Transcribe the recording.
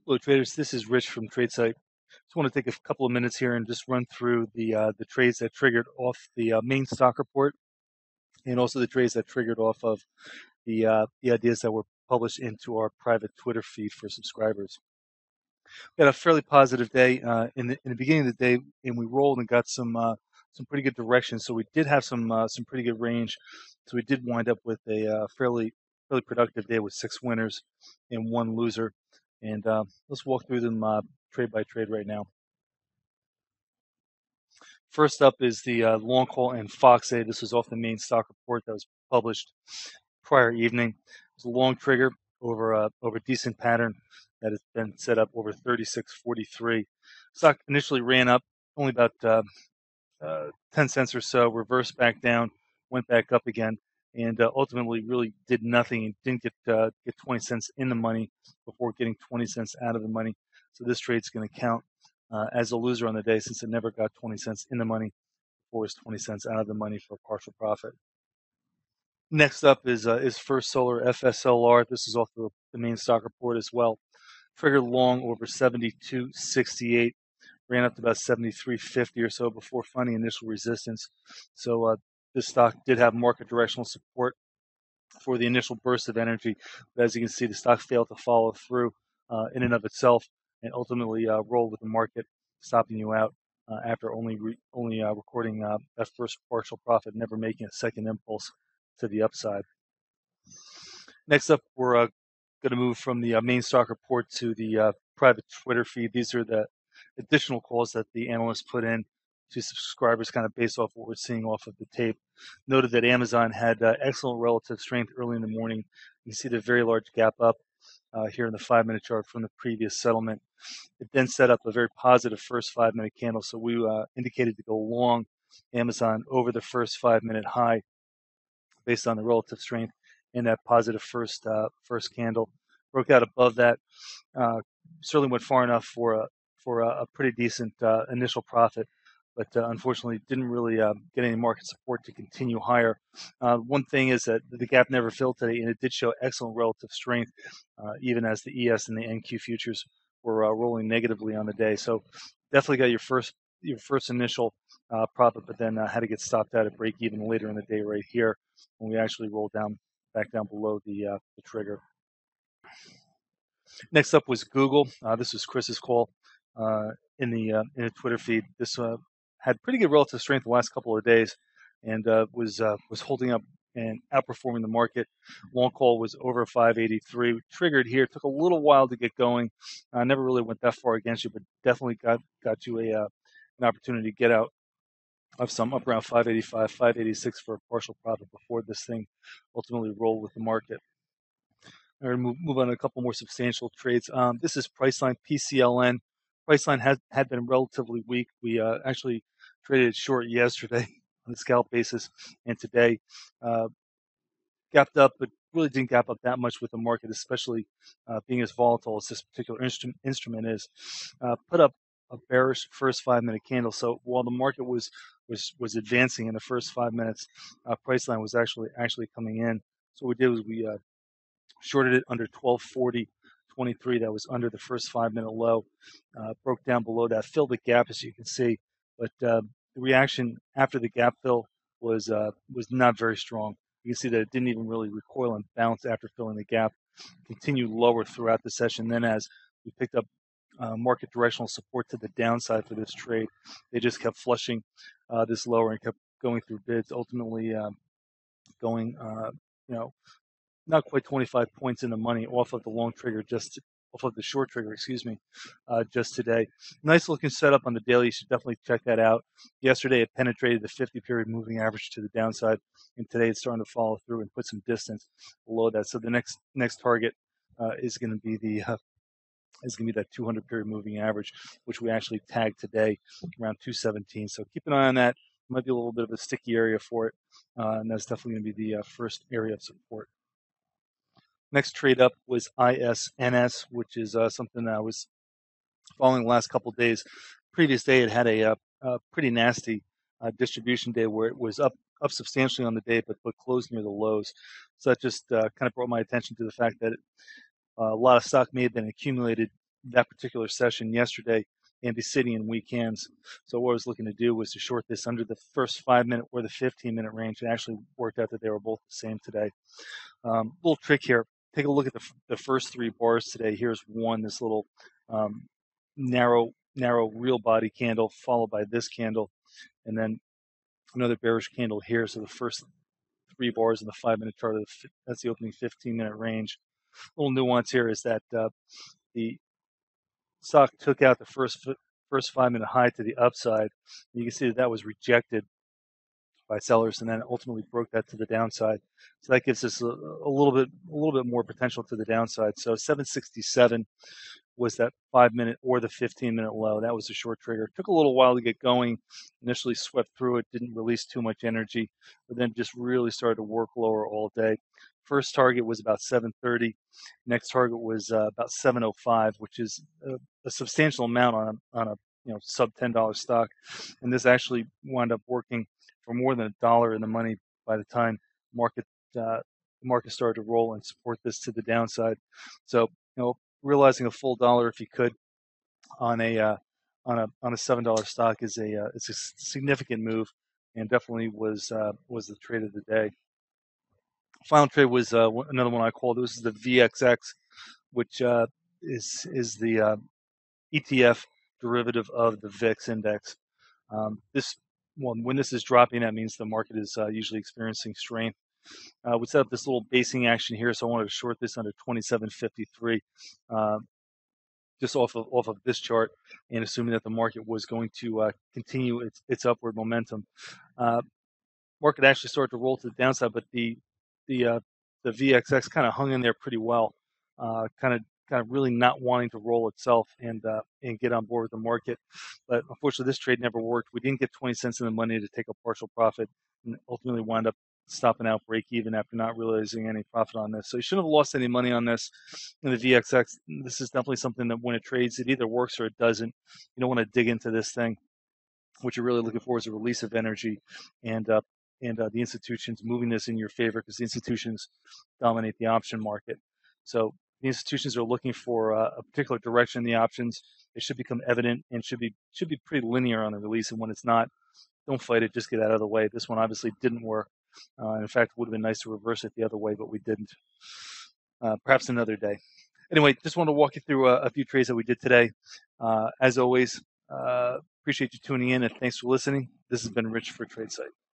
Hello traders, this is Rich from tradesight. Just want to take a couple of minutes here and just run through the trades that triggered off the main stock report, and also the trades that triggered off of the ideas that were published into our private Twitter feed for subscribers. We had a fairly positive day in the beginning of the day, and we rolled and got some pretty good direction. So we did have some pretty good range. So we did wind up with a fairly productive day with 6 winners and 1 loser. And let's walk through them trade by trade right now. First up is the long call and Fox A. This was off the main stock report that was published prior evening. It was a long trigger over a decent pattern that has been set up over 36.43. Stock initially ran up only about 10 cents or so, reversed back down, went back up again, and ultimately really did nothing and didn't get 20 cents in the money before getting 20 cents out of the money. So this trade's going to count as a loser on the day, since it never got 20 cents in the money before it's 20 cents out of the money for a partial profit. Next up is First Solar FSLR. This is off the main stock report as well. Triggered long over 72.68. Ran up to about 73.50 or so before finding initial resistance. So this stock did have market directional support for the initial burst of energy, but as you can see, the stock failed to follow through in and of itself, and ultimately rolled with the market stopping you out after only recording that first partial profit, never making a second impulse to the upside. Next up, we're going to move from the main stock report to the private Twitter feed. These are the additional calls that the analysts put in to subscribers, kind of based off what we're seeing off of the tape. Noted that Amazon had excellent relative strength early in the morning. You can see the very large gap up here in the 5-minute chart from the previous settlement. It then set up a very positive first 5-minute candle, so we indicated to go long Amazon over the first 5-minute high based on the relative strength in that positive first candle. Broke out above that. Certainly went far enough for a pretty decent initial profit, but unfortunately didn't really get any market support to continue higher. One thing is that the gap never filled today, and it did show excellent relative strength, even as the ES and the NQ futures were rolling negatively on the day. So definitely got your first initial profit, but then had to get stopped out at break even later in the day right here when we actually rolled back down below the trigger. Next up was Google. This was Chris's call in the Twitter feed. This had pretty good relative strength the last couple of days, and was holding up and outperforming the market. Long call was over 583. Triggered here. Took a little while to get going. Never really went that far against you, but definitely got you an opportunity to get out of some up around 585, 586 for a partial profit before this thing ultimately rolled with the market. We're going to move on to a couple more substantial trades. This is Priceline PCLN. Priceline had been relatively weak. We actually traded short yesterday on a scalp basis, and today gapped up, but really didn't gap up that much with the market, especially being as volatile as this particular instrument is. Put up a bearish first 5-minute candle. So while the market was advancing in the first 5 minutes, Priceline was actually coming in. So what we did was we shorted it under 1240.23. That was under the first 5-minute low. Broke down below that, filled the gap, as you can see, but the reaction after the gap fill was not very strong. You can see that it didn't even really recoil and bounce after filling the gap. Continued lower throughout the session. Then as we picked up market directional support to the downside for this trade, they just kept flushing this lower and kept going through bids, ultimately going not quite 25 points in the money off of the long trigger, off of the short trigger, just today. Nice looking setup on the daily. You should definitely check that out. Yesterday it penetrated the 50-period moving average to the downside, and today it's starting to follow through and put some distance below that. So the next target is going to be that 200-period moving average, which we actually tagged today around 217. So keep an eye on that. Might be a little bit of a sticky area for it, and that's definitely going to be the first area of support. Next trade up was ISNS, which is something I was following the last couple of days. Previous day, it had a pretty nasty distribution day where it was up substantially on the day, but closed near the lows. So that just kind of brought my attention to the fact that a lot of stock may have been accumulated that particular session yesterday and be sitting in weak hands. So what I was looking to do was to short this under the first 5-minute or the 15-minute range. It actually worked out that they were both the same today. Little trick here. Take a look at the first 3 bars today. Here's one, this little narrow real body candle, followed by this candle, and then another bearish candle here. So the first 3 bars in the 5-minute chart, that's the opening 15-minute range. A little nuance here is that the stock took out the first 5-minute high to the upside. You can see that was rejected by sellers, and then ultimately broke that to the downside. So that gives us a little bit more potential to the downside. So 767 was that 5-minute or the 15-minute low. That was a short trigger. It took a little while to get going. Initially swept through it, didn't release too much energy, but then just really started to work lower all day. First target was about 730. Next target was about 705, which is a substantial amount on a sub $10 stock. And this actually wound up working for more than $1 in the money by the time the market started to roll and support this to the downside. So realizing a full dollar if you could on a $7 stock is it's a significant move, and definitely was the trade of the day. Final trade was another one I called. This is the VXX, which is the ETF derivative of the VIX index. When this is dropping, that means the market is usually experiencing strength. We set up this little basing action here, so I wanted to short this under 27.53, just off of this chart, and assuming that the market was going to continue its upward momentum. Market actually started to roll to the downside, but the VXX kind of hung in there pretty well, kind of really not wanting to roll itself and get on board with the market. But unfortunately, this trade never worked. We didn't get 20 cents in the money to take a partial profit, and ultimately wound up stopping out break even after not realizing any profit on this. So you shouldn't have lost any money on this in the VXX. This is definitely something that when it trades, it either works or it doesn't. You don't want to dig into this thing. What you're really looking for is a release of energy, and the institutions moving this in your favor, because the institutions dominate the option market. So the institutions are looking for a particular direction in the options. It should become evident and should be pretty linear on the release. And when it's not, don't fight it. Just get out of the way. This one obviously didn't work. In fact, it would have been nice to reverse it the other way, but we didn't. Perhaps another day. Anyway, just want to walk you through a few trades that we did today. As always, appreciate you tuning in, and thanks for listening. This has been Rich for tradesight.